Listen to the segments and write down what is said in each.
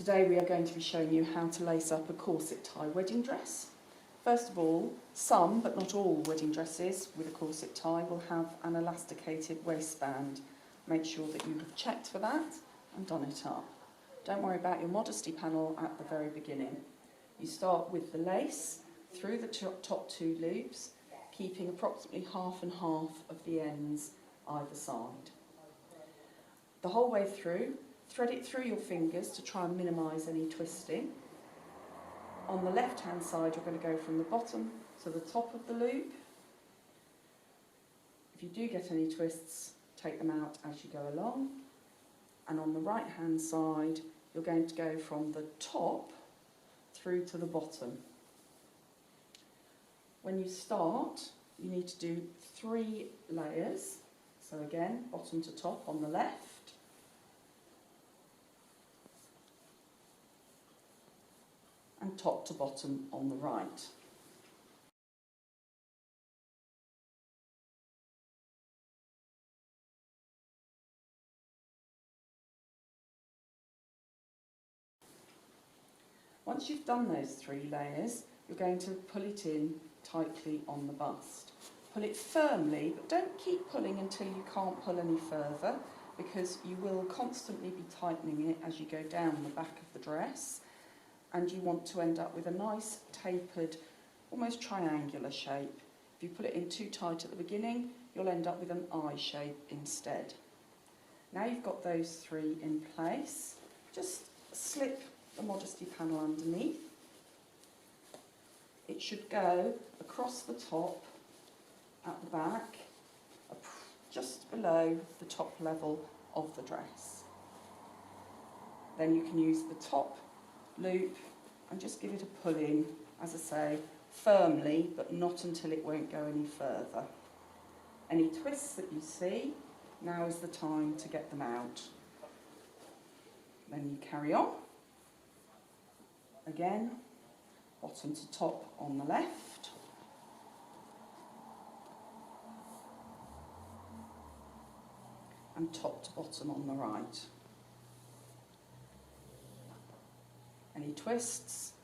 Today we are going to be showing you how to lace up a corset tie wedding dress. First of all, some but not all wedding dresses with a corset tie will have an elasticated waistband. Make sure that you have checked for that and done it up. Don't worry about your modesty panel at the very beginning. You start with the lace through the top two loops, keeping approximately half and half of the ends either side. The whole way through, thread it through your fingers to try and minimise any twisting. On the left hand side you're going to go from the bottom to the top of the loop. If you do get any twists, take them out as you go along. And on the right hand side you're going to go from the top through to the bottom. When you start, you need to do 3 layers. So again, bottom to top on the left, and top to bottom on the right. Once you've done those 3 layers, you're going to pull it in tightly on the bust. Pull it firmly, but don't keep pulling until you can't pull any further, because you will constantly be tightening it as you go down the back of the dress, and you want to end up with a nice tapered, almost triangular shape. If you put it in too tight at the beginning, you'll end up with an eye shape instead. Now you've got those 3 in place, just slip the modesty panel underneath. It should go across the top, at the back, just below the top level of the dress. Then you can use the top loop and just give it a pull in, as I say, firmly, but not until it won't go any further. Any twists that you see, now is the time to get them out. Then you carry on. Again, bottom to top on the left. And top to bottom on the right. Any twists,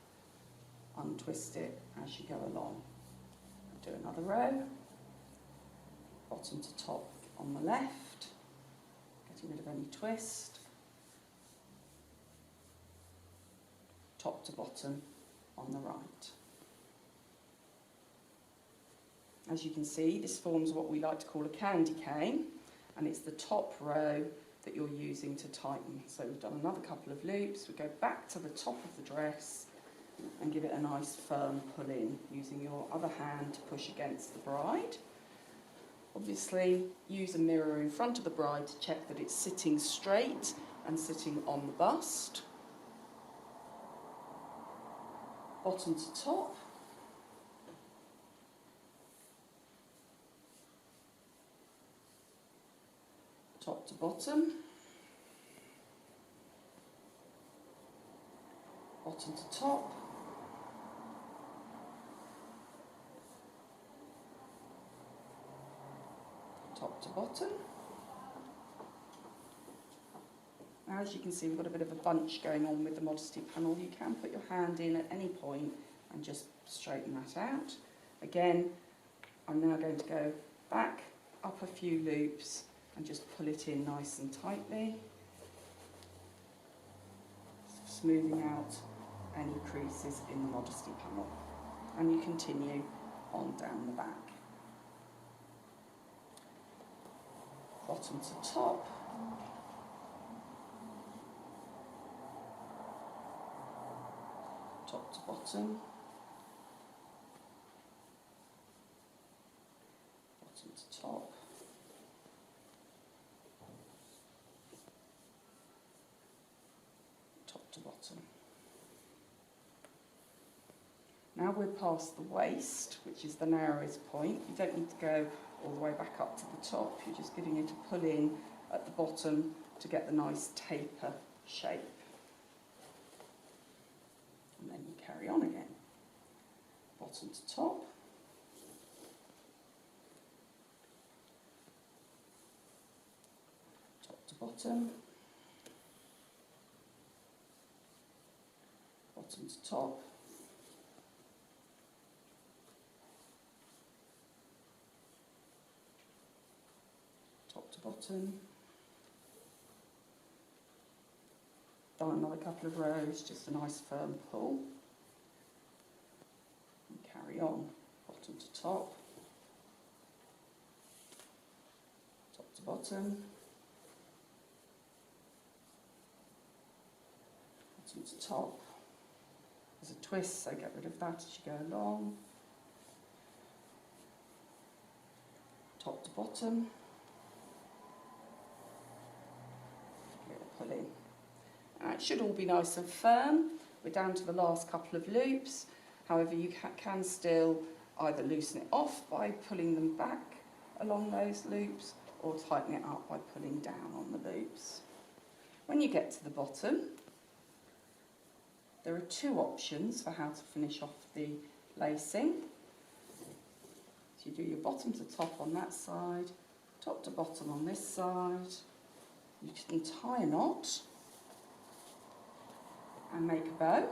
untwist it as you go along. Do another row, bottom to top on the left, getting rid of any twist, top to bottom on the right. As you can see, this forms what we like to call a candy cane, and it's the top row that you're using to tighten. So we've done another couple of loops. We go back to the top of the dress and give it a nice firm pull in, using your other hand to push against the bride. Obviously use a mirror in front of the bride to check that it's sitting straight and sitting on the bust. Bottom to top. Top to bottom, bottom to top, top to bottom. Now, as you can see, we've got a bit of a bunch going on with the modesty panel. You can put your hand in at any point and just straighten that out. Again, I'm now going to go back, up a few loops, and just pull it in nice and tightly, smoothing out any creases in the modesty panel. And you continue on down the back. Bottom to top, top to bottom, bottom to top, top to bottom. Now we're past the waist, which is the narrowest point. You don't need to go all the way back up to the top. You're just giving it a pull in at the bottom to get the nice taper shape. And then you carry on again. Bottom to top. Top to bottom. bottom to top. Top to bottom. Done another couple of rows, just a nice firm pull. And carry on, bottom to top. Top to bottom. Bottom to top. There's a twist, so get rid of that as you go along. Top to bottom. Little pulling. It should all be nice and firm. We're down to the last couple of loops. However, you can still either loosen it off by pulling them back along those loops, or tighten it up by pulling down on the loops. When you get to the bottom, there are two options for how to finish off the lacing. So you do your bottom to top on that side, top to bottom on this side. You can tie a knot and make a bow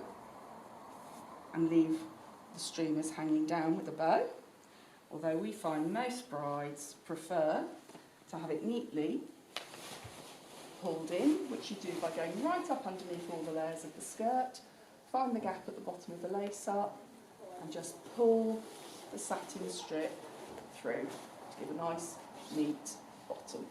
and leave the streamers hanging down with a bow, although we find most brides prefer to have it neatly pulled in, which you do by going right up underneath all the layers of the skirt, find the gap at the bottom of the lace up and just pull the satin strip through to give a nice neat bottom.